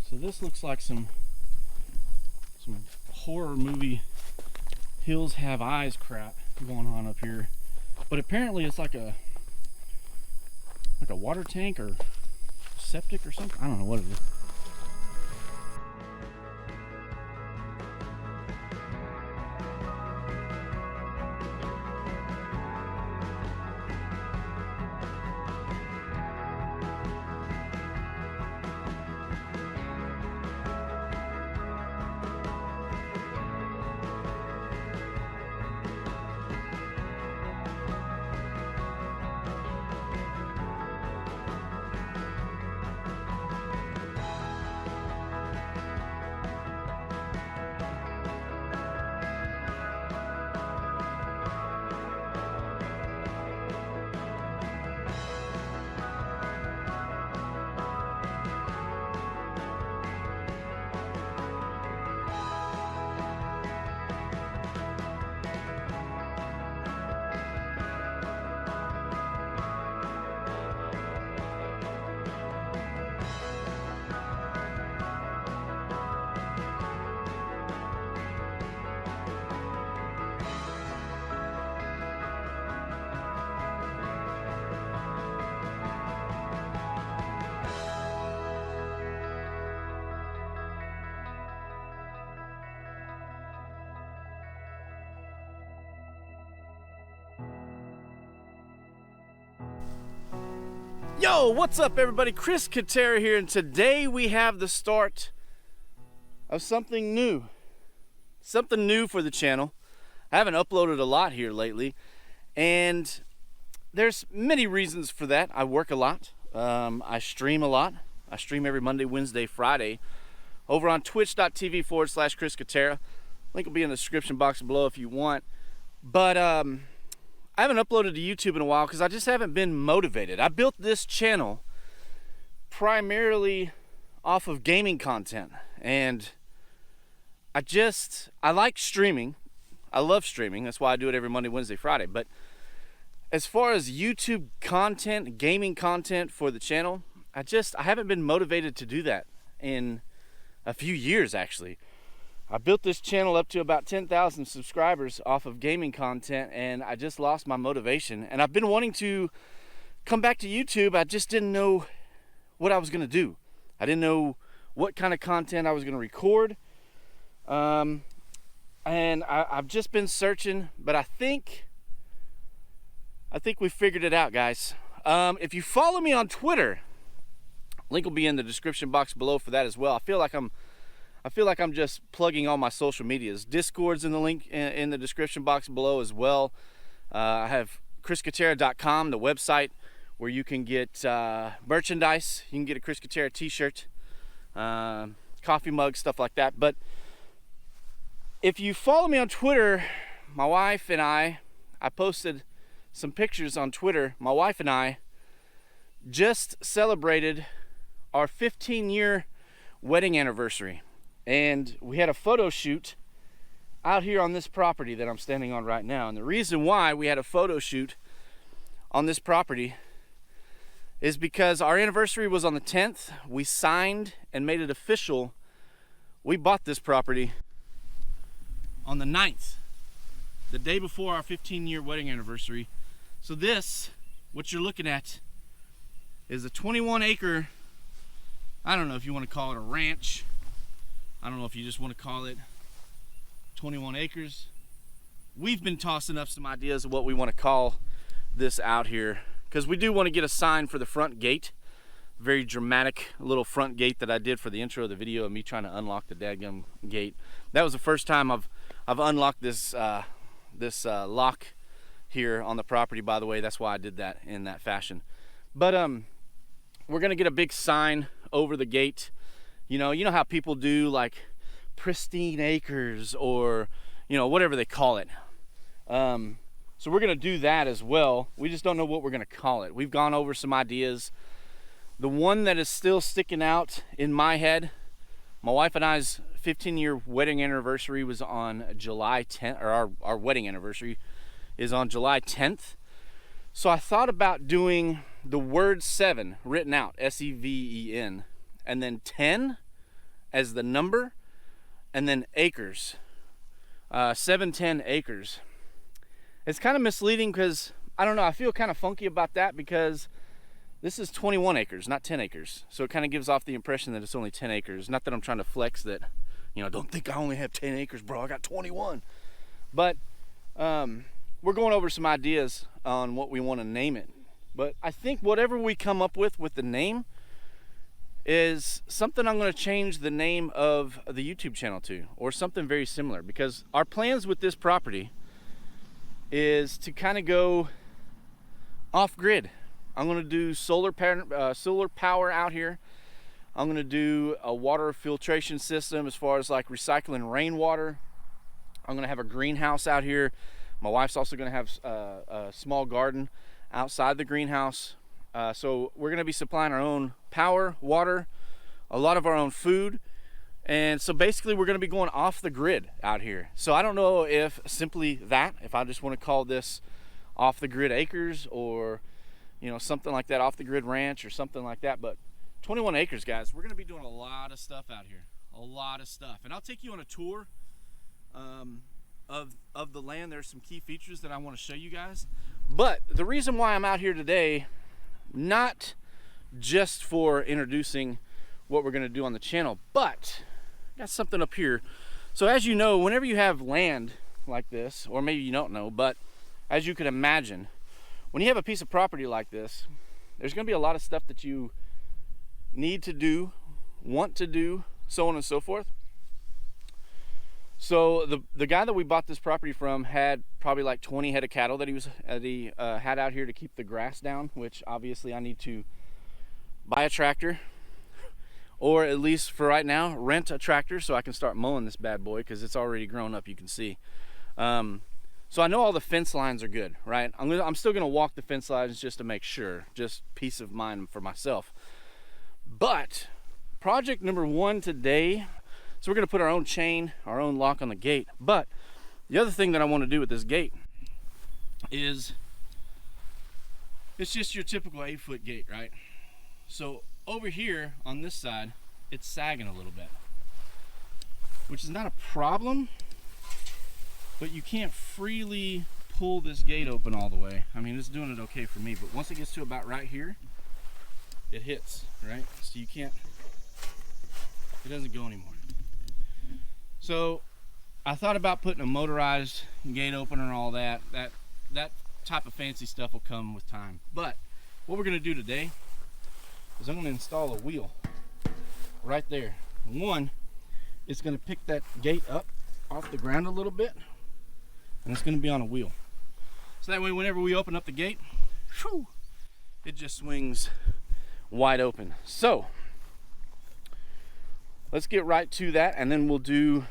So this looks like some horror movie Hills Have Eyes crap going on up here. But apparently it's like a water tank or septic or something. I don't know what it is. Yo, what's up everybody? Chris Katera here, and today we have the start of something new. Something new for the channel. I haven't uploaded a lot here lately, and there's many reasons for that. I work a lot. I stream a lot. I stream every Monday, Wednesday, Friday over on twitch.tv/Chris Katera. Link will be in the description box below if you want. But I haven't uploaded to YouTube in a while because I just haven't been motivated. I built this channel primarily off of gaming content, and I like streaming. I love streaming. That's why I do it every Monday, Wednesday, Friday. But as far as YouTube content, gaming content for the channel, I haven't been motivated to do that in a few years actually. I built this channel up to about 10,000 subscribers off of gaming content, and I just lost my motivation. And I've been wanting to come back to YouTube. I just didn't know what I was going to do. I didn't know what kind of content I was going to record. And I've just been searching, but I think we figured it out, guys. If you follow me on Twitter, link will be in the description box below for that as well. I feel like I'm just plugging all my social medias. Discord's in the link in the description box below as well. I have chriskatera.com, the website where you can get merchandise. You can get a Chris Katera t-shirt, coffee mug, stuff like that. But if you follow me on Twitter, my wife and I posted some pictures on Twitter. My wife and I just celebrated our 15-year wedding anniversary. And we had a photo shoot out here on this property that I'm standing on right now. And the reason why we had a photo shoot on this property is because our anniversary was on the 10th. We signed and made it official. We bought this property on the 9th, the day before our 15-year wedding anniversary. So this, what you're looking at, is a 21-acre, I don't know if you want to call it a ranch. I don't know if you just want to call it 21 acres. We've been tossing up some ideas of what we want to call this out here, because we do want to get a sign for the front gate. Very dramatic little front gate that I did for the intro of the video of me trying to unlock the dadgum gate. That was the first time I've unlocked this lock here on the property, by the way. That's why I did that in that fashion. But we're gonna get a big sign over the gate. You know how people do like pristine acres, or whatever they call it. So we're gonna do that as well. We just don't know what we're gonna call it. We've gone over some ideas. The one that is still sticking out in my head, my wife and I's 15-year wedding anniversary was on July 10th, or our wedding anniversary is on July 10th. So I thought about doing the word 7 written out, S-E-V-E-N, and then 10 as the number and then acres. 710 acres. It's kind of misleading because, I don't know, I feel kind of funky about that because this is 21 acres, not 10 acres. So it kind of gives off the impression that it's only 10 acres. Not that I'm trying to flex that, you know, don't think I only have 10 acres, bro. I got 21. But we're going over some ideas on what we want to name it. But I think whatever we come up with the name is something I'm going to change the name of the YouTube channel to, or something very similar, because our plans with this property is to kind of go off grid. I'm going to do solar power out here. I'm going to do a water filtration system as far as like recycling rainwater. I'm going to have a greenhouse out here. My wife's also going to have a small garden outside the greenhouse. So we're going to be supplying our own power, water, a lot of our own food. And so basically we're going to be going off the grid out here. So I don't know if simply that, if I just want to call this off the grid acres, or, you know, something like that, off the grid ranch or something like that. But 21 acres, guys, we're going to be doing a lot of stuff out here, a lot of stuff. And I'll take you on a tour of the land. There's some key features that I want to show you guys. But the reason why I'm out here today, not just for introducing what we're going to do on the channel, but I got something up here. So as you know, whenever you have land like this, or maybe you don't know, but as you can imagine, when you have a piece of property like this, there's going to be a lot of stuff that you need to do, want to do, so on and so forth. So the guy that we bought this property from had probably like 20 head of cattle that he had out here to keep the grass down, which obviously I need to buy a tractor, or at least for right now rent a tractor so I can start mowing this bad boy, because it's already grown up, you can see. So I know all the fence lines are good, right? I'm still gonna walk the fence lines just to make sure, just peace of mind for myself. But project number one today, so we're gonna put our own chain, our own lock on the gate. But the other thing that I want to do with this gate is, it's just your typical 8-foot gate, right? So over here on this side, it's sagging a little bit, which is not a problem, but you can't freely pull this gate open all the way. I mean, it's doing it okay for me, but once it gets to about right here, it hits, right? So you can't, it doesn't go anymore. So I thought about putting a motorized gate opener and all that. That type of fancy stuff will come with time. But what we're gonna do today is I'm gonna install a wheel right there. One, it's gonna pick that gate up off the ground a little bit, and it's gonna be on a wheel. So that way, whenever we open up the gate, whew, it just swings wide open. So let's get right to that, and then we'll do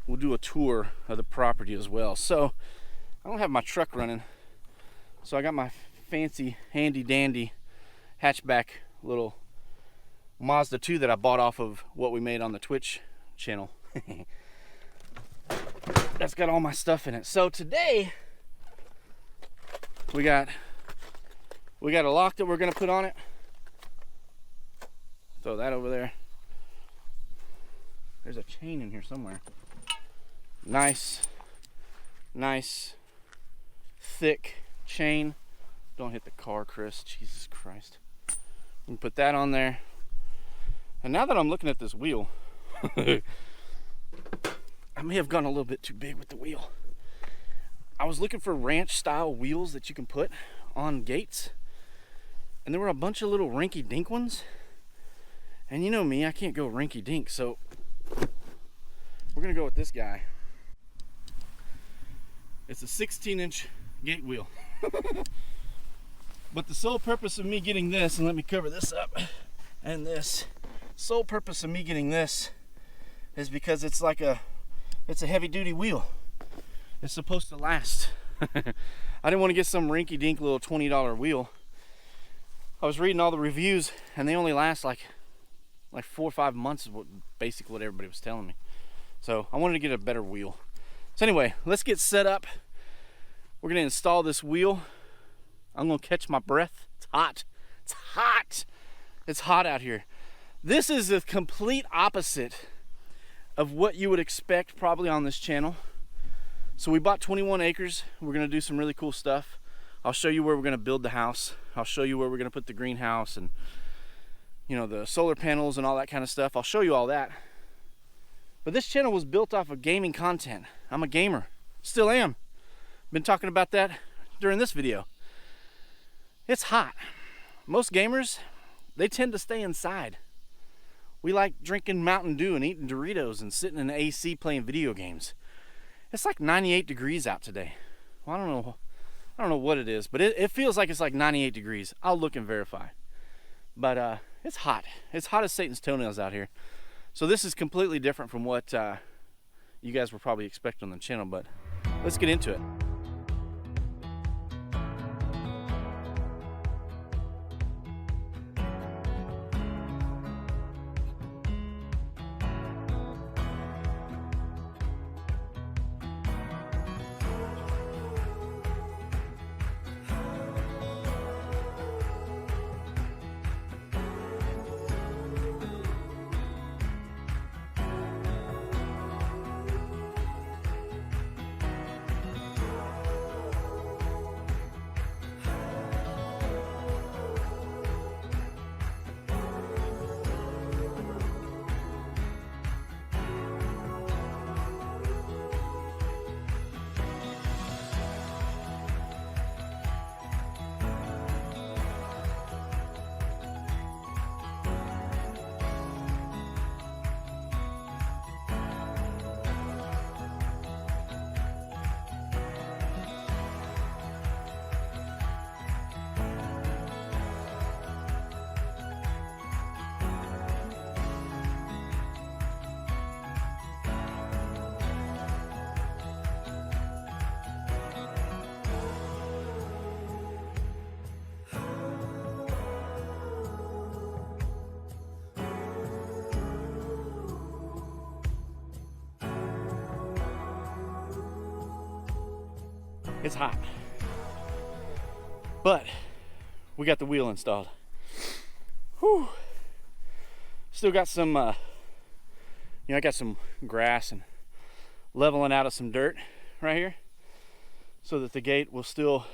a tour of the property as well. So I don't have my truck running, so I got my fancy handy dandy hatchback little Mazda 2 that I bought off of what we made on the Twitch channel. That's got all my stuff in it. So today we got a lock that we're gonna put on it. Throw that over there. There's a chain in here somewhere. Nice thick chain. Don't hit the car, Chris. Jesus Christ. We can put that on there. And now that I'm looking at this wheel, I may have gone a little bit too big with the wheel. I was looking for ranch style wheels that you can put on gates, and there were a bunch of little rinky dink ones. And you know me, I can't go rinky dink, so we're gonna go with this guy. It's a 16-inch gate wheel. But the sole purpose of me getting this, and let me cover this up, and this, sole purpose of me getting this is because it's a heavy duty wheel. It's supposed to last. I didn't want to get some rinky dink little $20 wheel. I was reading all the reviews, and they only last like 4 or 5 months, is basically what everybody was telling me. So I wanted to get a better wheel. So anyway, let's get set up. We're gonna install this wheel. I'm gonna catch my breath. It's hot. It's hot. It's hot out here. This is the complete opposite of what you would expect probably on this channel. So we bought 21 acres. We're gonna do some really cool stuff. I'll show you where we're gonna build the house. I'll show you where we're gonna put the greenhouse and, you know, the solar panels and all that kind of stuff. I'll show you all that. But this channel was built off of gaming content. I'm a gamer, still am. Been talking about that during this video. It's hot. Most gamers, they tend to stay inside. We like drinking Mountain Dew and eating Doritos and sitting in the AC playing video games. It's like 98 degrees out today. Well, I don't know what it is, but it feels like it's like 98 degrees. I'll look and verify. But it's hot. It's hot as Satan's toenails out here. So this is completely different from what you guys were probably expecting on the channel, but let's get into it. It's hot, but we got the wheel installed. Whew. Still got some, you know, I got some grass and leveling out of some dirt right here so that the gate will still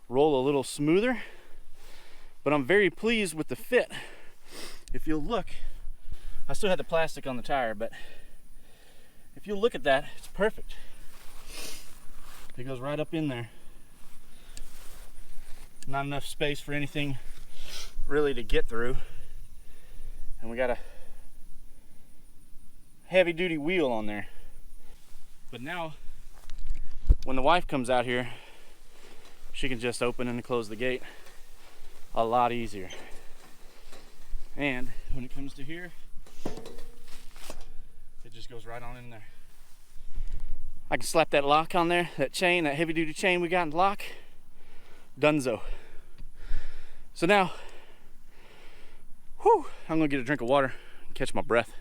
roll a little smoother. But I'm very pleased with the fit. If you'll look, I still had the plastic on the tire, but if you look at that, it's perfect. It goes right up in there. Not enough space for anything really to get through. And we got a heavy duty wheel on there. But now, when the wife comes out here, she can just open and close the gate a lot easier. And when it comes to here, it just goes right on in there. I can slap that lock on there, that chain, that heavy duty chain we got in the lock. Dunzo. So now, whew, I'm gonna get a drink of water, catch my breath.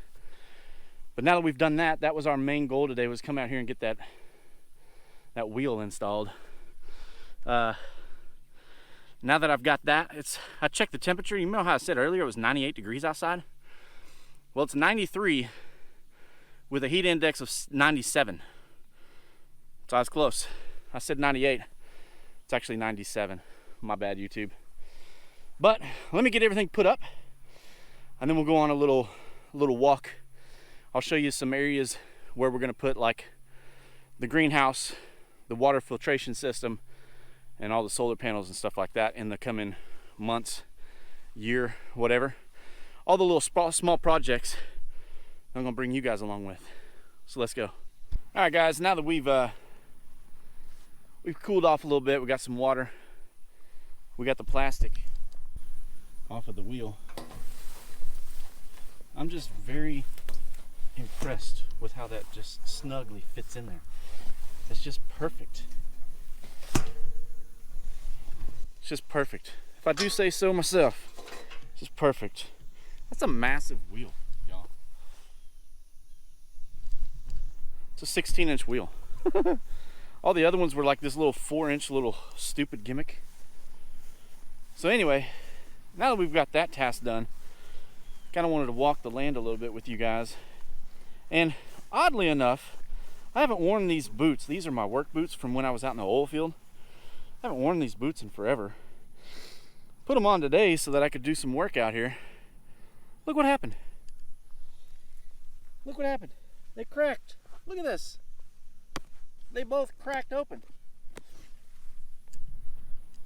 But now that we've done that, that was our main goal today, was come out here and get that wheel installed. Now that I've got that, I checked the temperature. You know how I said earlier it was 98 degrees outside? Well, it's 93 with a heat index of 97. So I was close. I said 98. It's actually 97. My bad, YouTube. But let me get everything put up, and then we'll go on a little walk. I'll show you some areas where we're gonna put like the greenhouse, the water filtration system, and all the solar panels and stuff like that in the coming months, year, whatever. All the little small projects I'm gonna bring you guys along with. So let's go. All right, guys, now that we've cooled off a little bit, we got some water, we got the plastic off of the wheel. I'm just very impressed with how that just snugly fits in there. It's just perfect. It's just perfect. If I do say so myself, it's just perfect. That's a massive wheel, y'all. It's a 16-inch wheel. All the other ones were like this little 4-inch little stupid gimmick. So anyway, now that we've got that task done, kind of wanted to walk the land a little bit with you guys. And oddly enough, I haven't worn these boots. These are my work boots from when I was out in the oil field. I haven't worn these boots in forever. Put them on today so that I could do some work out here. Look what happened. Look what happened. They cracked. Look at this. They both cracked open.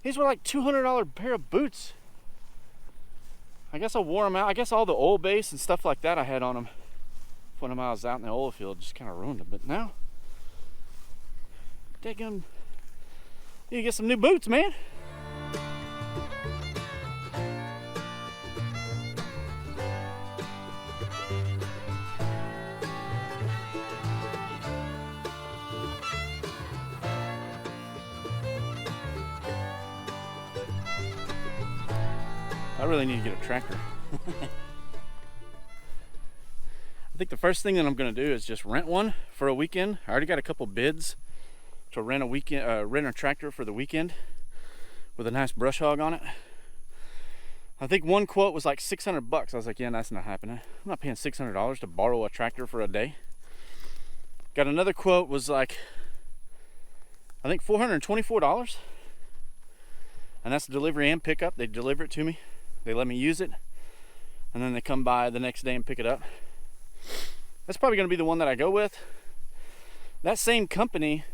These were like $200 pair of boots. I guess I wore them out. I guess all the oil base and stuff like that I had on them when I was out in the oil field just kind of ruined them. But now, daggum, you get some new boots, man. I really need to get a tractor. I think the first thing that I'm going to do is just rent one for a weekend. I already got a couple bids to rent a tractor for the weekend with a nice brush hog on it. I think one quote was like $600. I was like, yeah, that's not happening. I'm not paying $600 to borrow a tractor for a day. Got another quote was like, I think $424. And that's delivery and pickup. They deliver it to me. They let me use it. And then they come by the next day and pick it up. That's probably going to be the one that I go with. That same company,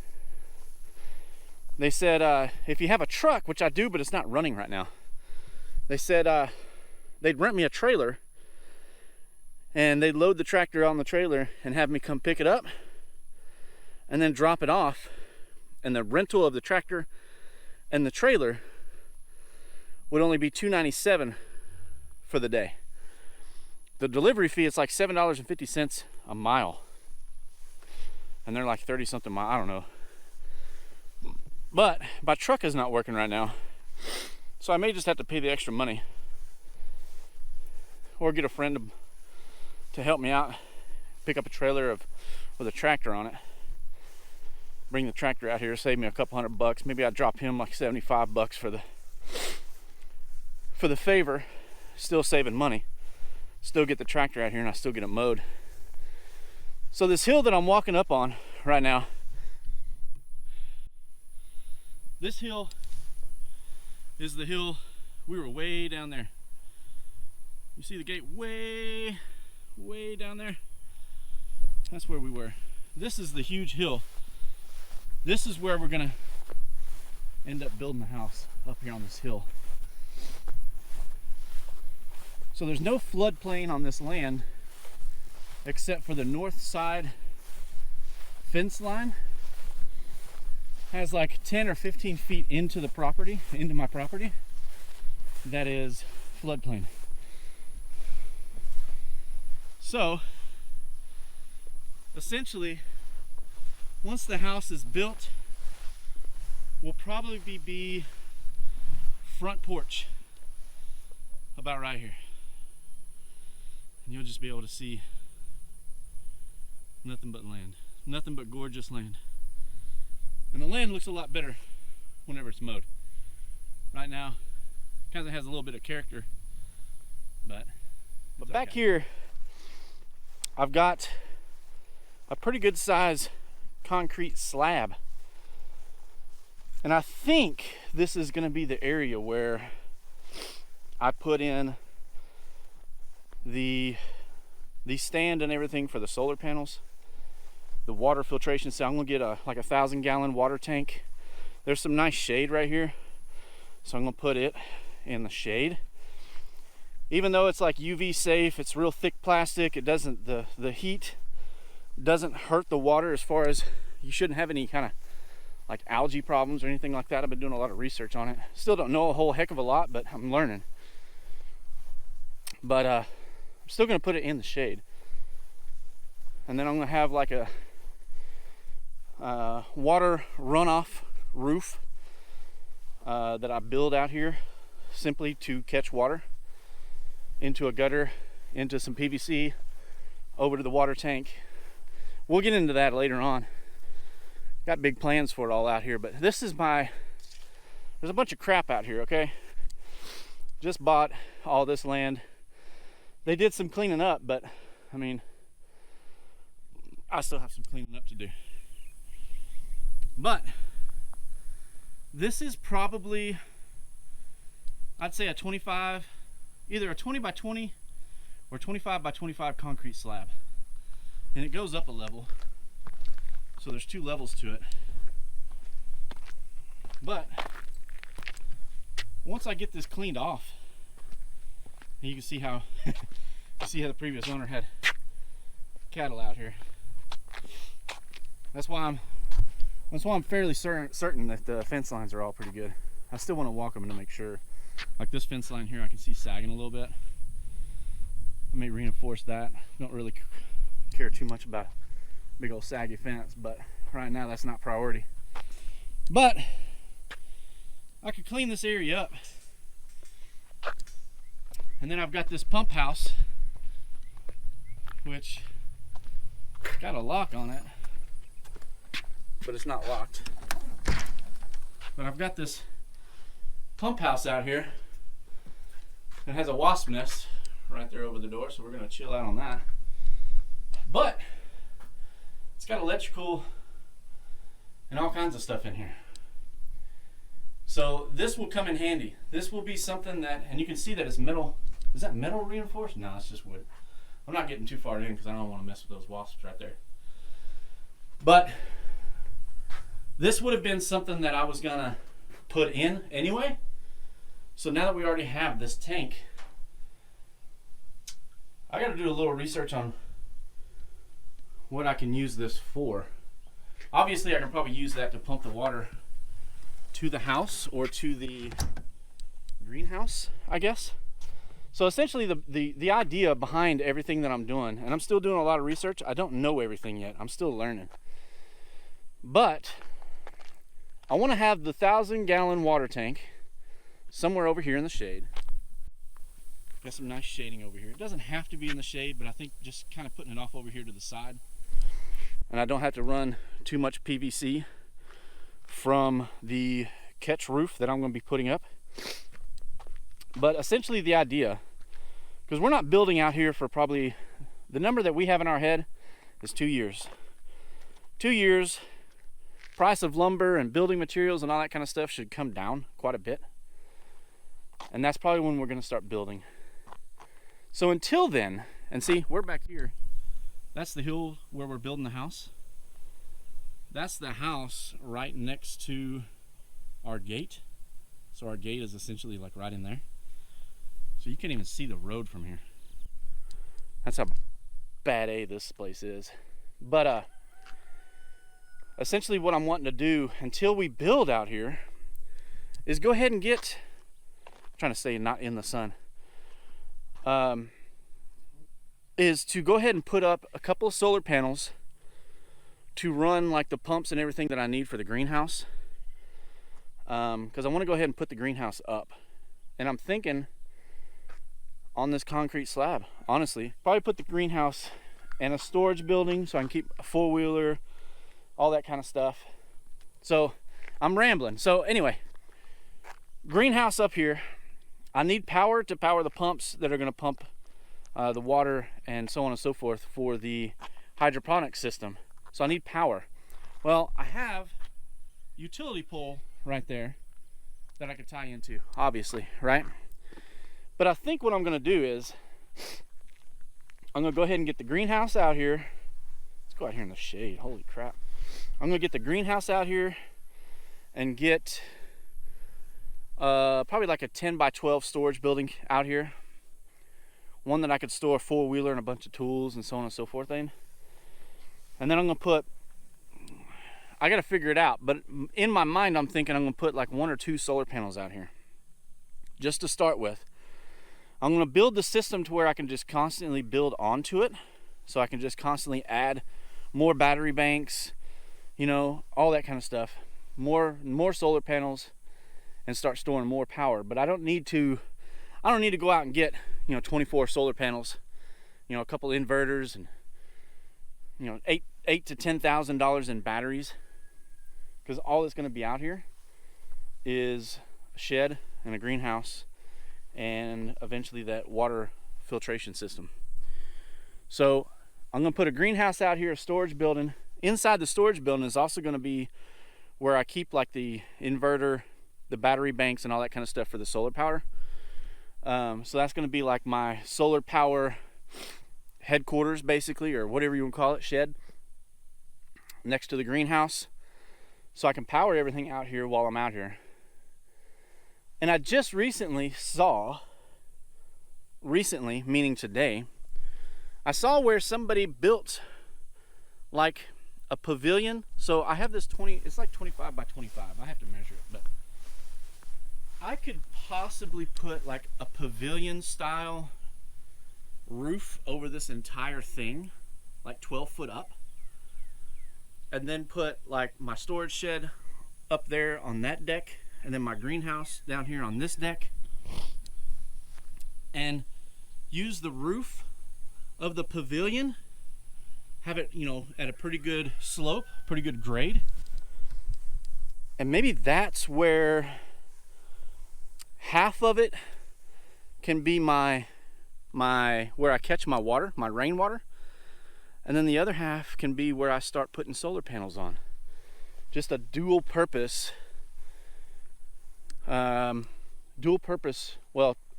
they said if you have a truck, which I do, but it's not running right now, they said they'd rent me a trailer and they'd load the tractor on the trailer and have me come pick it up and then drop it off, and the rental of the tractor and the trailer would only be $297 for the day. The delivery fee, it's like $7.50 a mile. And they're like 30 something miles, I don't know. But my truck is not working right now. So I may just have to pay the extra money. Or get a friend to help me out. Pick up a trailer with a tractor on it. Bring the tractor out here, save me a couple $100. Maybe I'd drop him like $75 for the favor. Still saving money. Still get the tractor out here and I still get it mowed. So this hill that I'm walking up on right now, this hill is the hill. We were way down there. You see the gate way down there? That's where we were. This is the huge hill. This is where we're gonna end up building the house, up here on this hill. So there's no floodplain on this land except for the north side fence line. Has like 10 or 15 feet into the property, into my property, that is floodplain. So essentially, once the house is built, will probably be front porch about right here. And you'll just be able to see nothing but land. Nothing but gorgeous land. And the land looks a lot better whenever it's mowed. Right now, kind of has a little bit of character, but back here, I've got a pretty good size concrete slab. And I think this is going to be the area where I put in the stand and everything for the solar panels, the water filtration. So I'm gonna get like a 1,000-gallon water tank. There's some nice shade right here, so I'm gonna put it in the shade. Even though it's like UV safe, it's real thick plastic. It doesn't, the heat doesn't hurt the water, as far as you shouldn't have any kind of like algae problems or anything like that. I've been doing a lot of research on it. Still don't know a whole heck of a lot, but I'm learning. But I'm still gonna put it in the shade. And then I'm gonna have like a water runoff roof that I build out here simply to catch water into a gutter, into some PVC, over to the water tank. We'll get into that later on. Got big plans for it all out here, but this is there's a bunch of crap out here, okay? Just bought all this land. they did some cleaning up, but I mean, I still have some cleaning up to do. But this is probably, I'd say a 25, either a 20 by 20 or 25 by 25 concrete slab. And it goes up a level. So there's 2 levels to it. But once I get this cleaned off, and you can see how the previous owner had cattle out here. That's why I'm fairly certain that the fence lines are all pretty good. I still want to walk them to make sure. Like this fence line here, I can see sagging a little bit. I may reinforce that. Don't really care too much about a big old saggy fence, but right now that's not priority. But I could clean this area up. And then I've got this pump house, which got a lock on it, but it's not locked. But I've got this pump house out here. It has a wasp nest right there over the door, so we're gonna chill out on that. But it's got electrical and all kinds of stuff in here. So this will come in handy. This will be something that, and you can see that it's metal. Is that metal reinforced? No, it's just wood. I'm not getting too far in because I don't want to mess with those wasps right there. But this would have been something that I was gonna put in anyway. So now that we already have this tank, I got to do a little research on what I can use this for. Obviously, I can probably use that to pump the water to the house or to the greenhouse, I guess. So essentially the idea behind everything that I'm doing, and I'm still doing a lot of research. I don't know everything yet. I'm still learning. But I want to have the 1,000-gallon water tank somewhere over here in the shade. Got some nice shading over here. It doesn't have to be in the shade, but I think just kind of putting it off over here to the side. And I don't have to run too much PVC from the catch roof that I'm going to be putting up. But essentially the idea, because we're not building out here for probably, the number that we have in our head is 2 years. 2 years, price of lumber and building materials and all that kind of stuff should come down quite a bit. And that's probably when we're going to start building. So until then, and see, we're back here. That's the hill where we're building the house. That's the house right next to our gate. So our gate is essentially like right in there. So you can't even see the road from here. That's how bad this place is. But essentially what I'm wanting to do until we build out here is go ahead and get, I'm trying to say not in the sun, is to go ahead and put up a couple of solar panels to run like the pumps and everything that I need for the greenhouse. Because I want to go ahead and put the greenhouse up. And I'm thinking on this concrete slab, honestly, probably put the greenhouse and a storage building so I can keep a four-wheeler, all that kind of stuff. So I'm rambling. So anyway, greenhouse up here. I need power to power the pumps that are going to pump the water and so on and so forth for the hydroponic system. So I need power. Well, I have utility pole right there that I could tie into, obviously, right? But I think what I'm going to do is I'm going to go ahead and get the greenhouse out here. Let's go out here in the shade. Holy crap. I'm going to get the greenhouse out here and get probably like a 10 by 12 storage building out here. One that I could store a four-wheeler and a bunch of tools and so on and so forth in. And then I'm going to put, I got to figure it out, but in my mind I'm thinking I'm going to put like 1 or 2 solar panels out here just to start with. I'm going to build the system to where I can just constantly build onto it, so I can just constantly add more battery banks, you know, all that kind of stuff, more solar panels, and start storing more power. But I don't need to go out and get, you know, 24 solar panels, you know, a couple inverters, and, you know, $8,000 to $10,000 in batteries, because all that's going to be out here is a shed and a greenhouse and eventually that water filtration system. So I'm going to put a greenhouse out here, a storage building. Inside the storage building is also going to be where I keep like the inverter, the battery banks, and all that kind of stuff for the solar power. So that's going to be like my solar power headquarters, basically, or whatever you want to call it, shed, next to the greenhouse. So I can power everything out here while I'm out here. And I just recently meaning today, I saw where somebody built like a pavilion. So I have this it's like 25 by 25. I have to measure it, but I could possibly put like a pavilion style roof over this entire thing, like 12 foot up, and then put like my storage shed up there on that deck, and then my greenhouse down here on this deck, and use the roof of the pavilion, have it, you know, at a pretty good slope, pretty good grade. And maybe that's where half of it can be my where I catch my water, my rainwater, and then the other half can be where I start putting solar panels on. Just a dual purpose, well,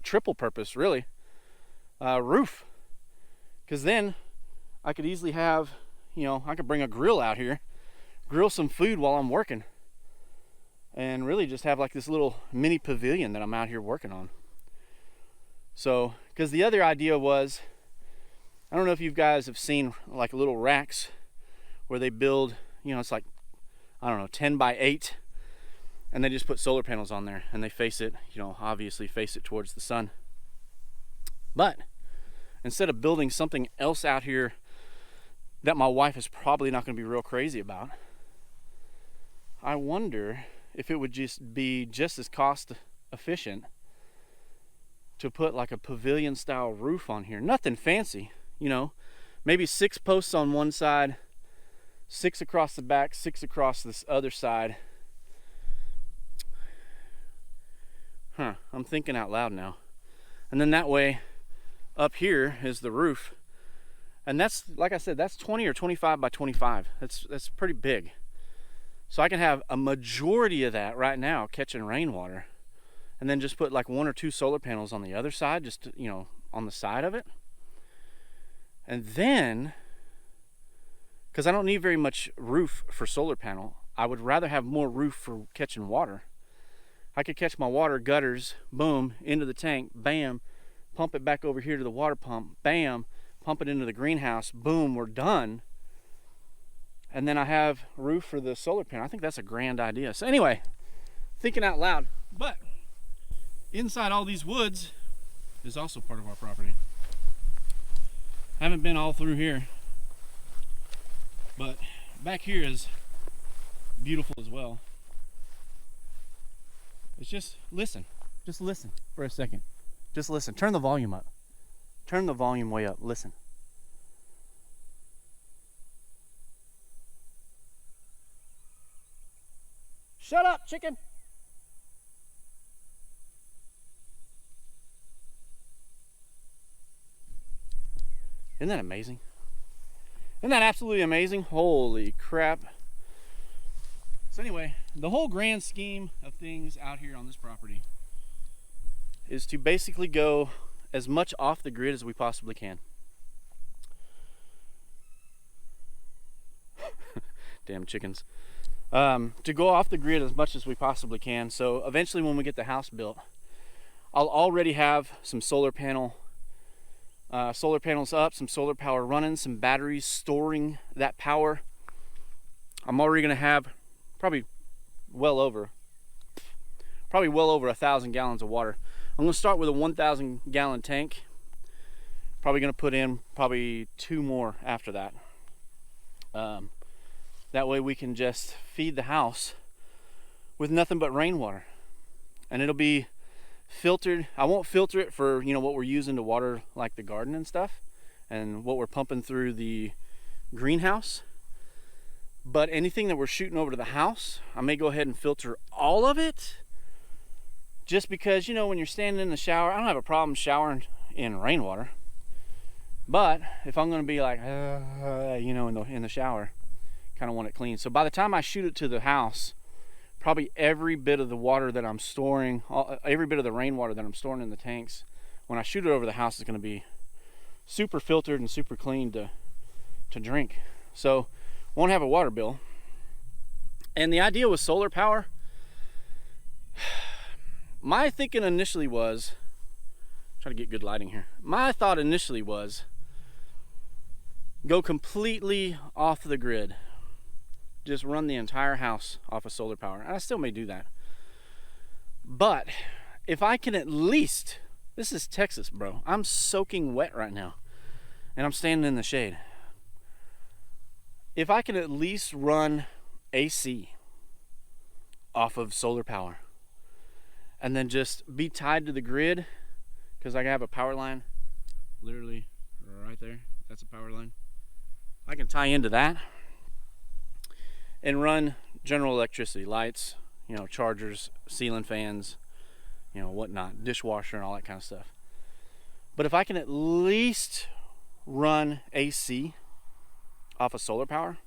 triple purpose really, roof. Because then I could easily have, you know, I could bring a grill out here, grill some food while I'm working, and really just have like this little mini pavilion that I'm out here working on. So, because the other idea was, I don't know if you guys have seen like little racks where they build, you know, it's like, I don't know, 10 by 8, and they just put solar panels on there and they face it, you know, obviously face it towards the sun. But instead of building something else out here that my wife is probably not going to be real crazy about, I wonder if it would just be just as cost efficient to put like a pavilion style roof on here. Nothing fancy, you know, maybe 6 posts on one side, 6 across the back, 6 across this other side. I'm thinking out loud now. And then that way up here is the roof, and that's, like I said, that's 20 or 25 by 25. That's pretty big. So I can have a majority of that right now catching rainwater, and then just put like 1 or 2 solar panels on the other side, just to, you know, on the side of it. And then, because I don't need very much roof for solar panel, I would rather have more roof for catching water. I could catch my water gutters, boom, into the tank, bam, pump it back over here to the water pump, bam, pump it into the greenhouse, boom, we're done. And then I have roof for the solar panel. I think that's a grand idea. So anyway, thinking out loud. But inside all these woods is also part of our property. I haven't been all through here, but back here is beautiful as well. It's just listen for a second. Just listen. Turn the volume up. Turn the volume way up. Listen. Shut up, chicken. Isn't that amazing? Isn't that absolutely amazing? Holy crap. So anyway, the whole grand scheme of things out here on this property is to basically go as much off the grid as we possibly can. Damn chickens. To go off the grid as much as we possibly can. So eventually when we get the house built, I'll already have some solar panels up, some solar power running, some batteries storing that power. I'm already going to have probably well over 1,000 gallons of water. I'm going to start with a 1,000 gallon tank. Probably going to put in probably 2 more after that. That way we can just feed the house with nothing but rainwater. And it'll be filtered. I won't filter it for, you know, what we're using to water like the garden and stuff, and what we're pumping through the greenhouse. But anything that we're shooting over to the house, I may go ahead and filter all of it. Just because, you know, when you're standing in the shower, I don't have a problem showering in rainwater. But if I'm going to be like, you know, in the shower, kind of want it clean. So by the time I shoot it to the house, probably every bit of the water that I'm storing, every bit of the rainwater that I'm storing in the tanks, when I shoot it over the house, is going to be super filtered and super clean to drink. So won't have a water bill. And the idea with solar power, my thinking initially was, try to get good lighting here. My thought initially was go completely off the grid. Just run the entire house off of solar power. And I still may do that. But if I can at least, this is Texas, bro. I'm soaking wet right now. And I'm standing in the shade. If I can at least run AC off of solar power and then just be tied to the grid, because I have a power line literally right there. That's a power line. I can tie into that and run general electricity, lights, you know, chargers, ceiling fans, you know, whatnot, dishwasher and all that kind of stuff. But if I can at least run AC off of solar power,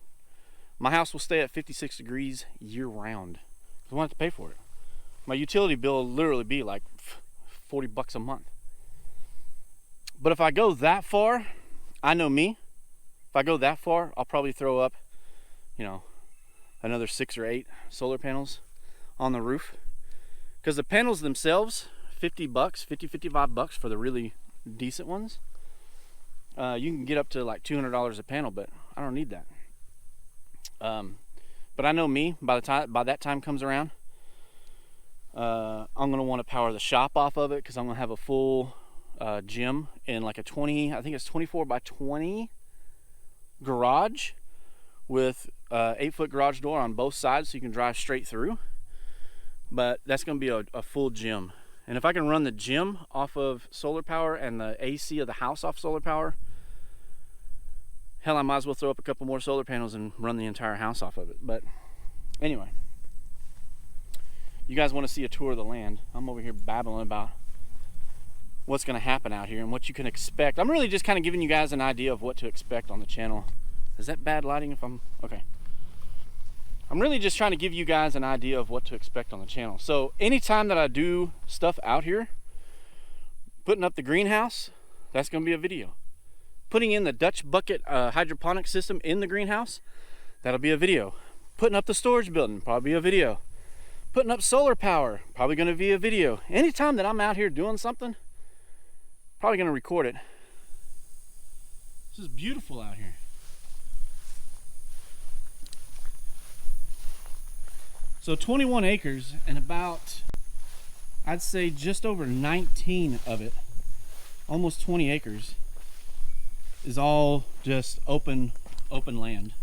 my house will stay at 56 degrees year round. I won't have to pay for it. My utility bill will literally be like $40 a month. But if I go that far, I know me, if I go that far, I'll probably throw up, you know, another 6 or 8 solar panels on the roof. Because the panels themselves, $50, $55 for the really decent ones. You can get up to like $200 a panel, but I don't need that. But I know me, by that time comes around, I'm gonna want to power the shop off of it, because I'm gonna have a full gym in like a 24 by 20 garage with 8-foot garage door on both sides, so you can drive straight through. But that's gonna be a full gym. And if I can run the gym off of solar power and the AC of the house off solar power, hell, I might as well throw up a couple more solar panels and run the entire house off of it. But anyway, you guys want to see a tour of the land. I'm over here babbling about what's going to happen out here and what you can expect. I'm really just kind of giving you guys an idea of what to expect on the channel. Is that bad lighting? If I'm okay. I'm really just trying to give you guys an idea of what to expect on the channel. So anytime that I do stuff out here, putting up the greenhouse, that's going to be a video. Putting in the Dutch bucket hydroponic system in the greenhouse, that'll be a video. Putting up the storage building, probably a video. Putting up solar power, probably going to be a video. Anytime that I'm out here doing something, probably going to record it. This is beautiful out here. So 21 acres, and about, I'd say just over 19 of it, almost 20 acres, is all just open land.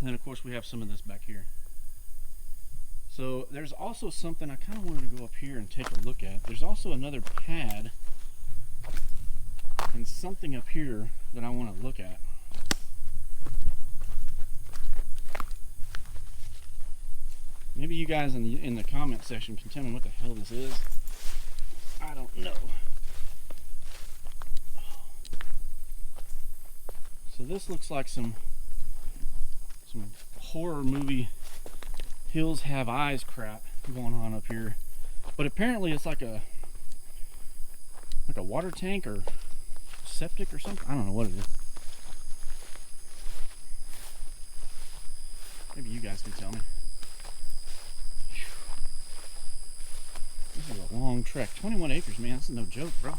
And then of course we have some of this back here. So there's also something I kind of wanted to go up here and take a look at. There's also another pad and something up here that I want to look at. Maybe you guys in the comment section can tell me what the hell this is. I don't know. So this looks like some horror movie Hills Have Eyes crap going on up here. But apparently it's like a water tank or septic or something. I don't know what it is. Maybe you guys can tell me. This is a long trek. 21 acres, man. This is no joke, bro.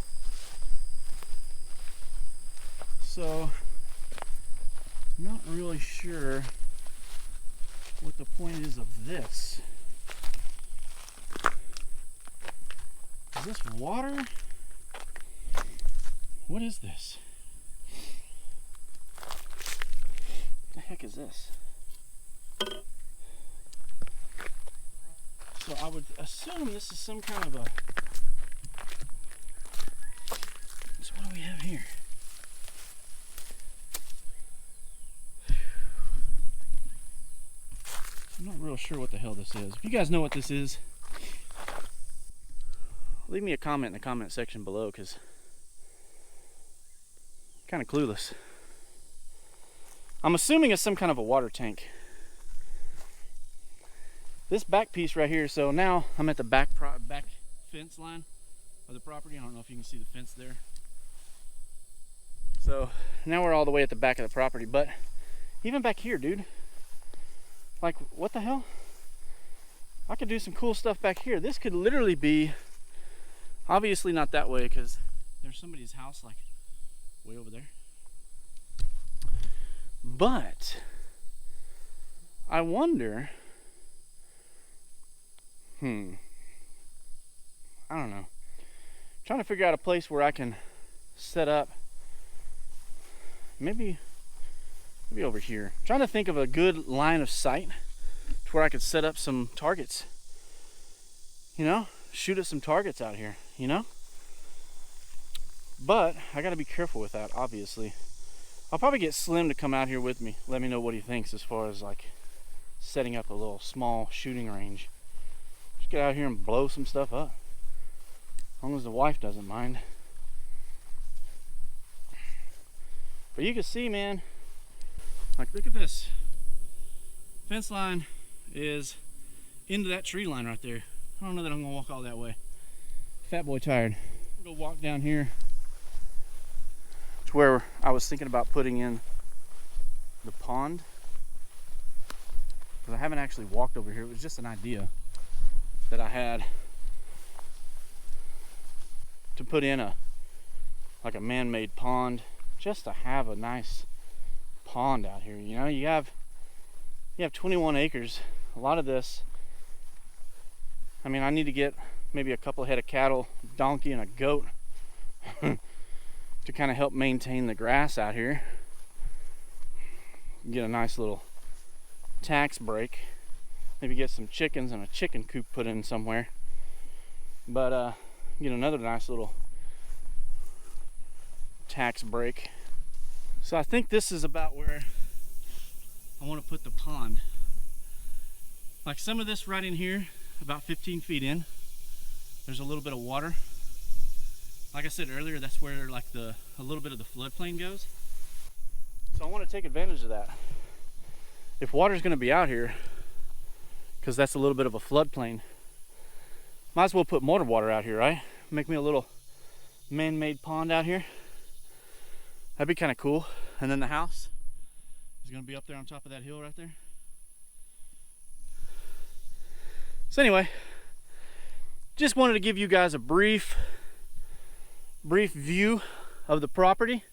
So, I'm not really sure what the point is of this. Is this water? What is this? What the heck is this? So I would assume this is some kind of a... So what do we have here? I'm not real sure what the hell this is. If you guys know what this is, leave me a comment in the comment section below, because Kind of clueless. I'm assuming it's some kind of a water tank. This back piece right here, so now I'm at the back fence line of the property. I don't know if you can see the fence there. So now we're all the way at the back of the property, but even back here, dude, like, what the hell? I could do some cool stuff back here. This could literally be, obviously not that way because there's somebody's house like way over there. But I wonder, I don't know. Trying to figure out a place where I can set up, maybe over here. Trying to think of a good line of sight to where I could set up some targets. You know, shoot at some targets out here, you know? But I gotta be careful with that, obviously. I'll probably get Slim to come out here with me. Let me know what he thinks as far as like setting up a little small shooting range. Just get out here and blow some stuff up. As long as the wife doesn't mind. But you can see, man, like, look at this. Fence line is into that tree line right there. I don't know that I'm gonna walk all that way. Fat boy tired. We'll go walk down here to where I was thinking about putting in the pond. Because I haven't actually walked over here. It was just an idea that I had to put in like a man-made pond, just to have a nice pond out here. You know, you have 21 acres. A lot of this, I mean, I need to get maybe a couple head of cattle, donkey, and a goat to kind of help maintain the grass out here. Get a nice little tax break. Maybe get some chickens and a chicken coop put in somewhere. But get another nice little tax break. So I think this is about where I want to put the pond. Like some of this right in here, about 15 feet in, there's a little bit of water. Like I said earlier, that's where like a little bit of the floodplain goes. So I want to take advantage of that. If water's going to be out here, because that's a little bit of a floodplain, might as well put more water out here, right? Make me a little man-made pond out here. That'd be kind of cool. And then the house is going to be up there on top of that hill right there. So anyway, just wanted to give you guys a brief view of the property.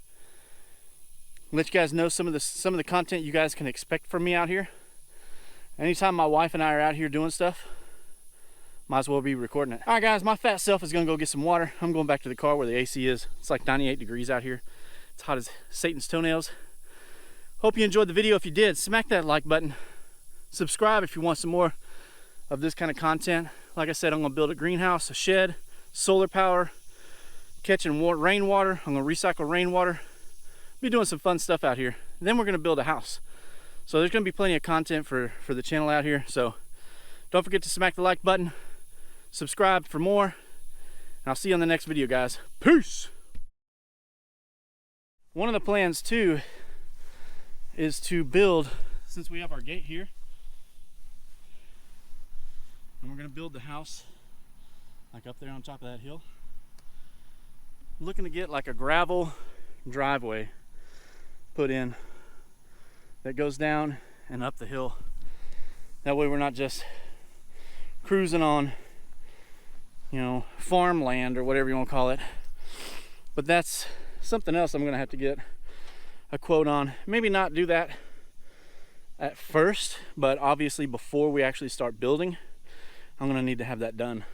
Let you guys know some of the content you guys can expect from me out here. Anytime my wife and I are out here doing stuff, might as well be recording it. All right, guys, my fat self is gonna go get some water. I'm going back to the car where the AC is. It's like 98 degrees out here. It's hot as Satan's toenails. Hope you enjoyed the video. If you did, smack that like button. Subscribe if you want some more of this kind of content. Like I said, I'm gonna build a greenhouse, a shed, solar power, catching rainwater. I'm gonna recycle rainwater. Be doing some fun stuff out here. And then we're gonna build a house. So there's gonna be plenty of content for the channel out here. So don't forget to smack the like button, subscribe for more, and I'll see you on the next video, guys. Peace. One of the plans too is to build, since we have our gate here, and we're gonna build the house like up there on top of that hill. Looking to get like a gravel driveway put in that goes down and up the hill. That way we're not just cruising on, you know, farmland or whatever you want to call it. But that's something else I'm gonna have to get a quote on. Maybe not do that at first, but obviously before we actually start building, I'm gonna need to have that done.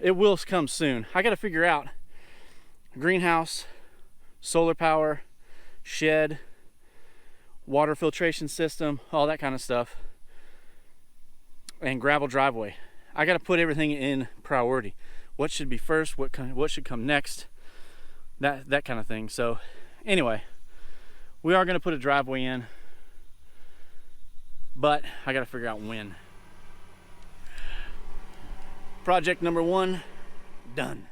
It will come soon. I gotta figure out greenhouse, solar power, shed, water filtration system, all that kind of stuff, and gravel driveway. I got to put everything in priority. What should be first? What should come next? That kind of thing. So anyway, we are going to put a driveway in, but I got to figure out when. Project number 1 done.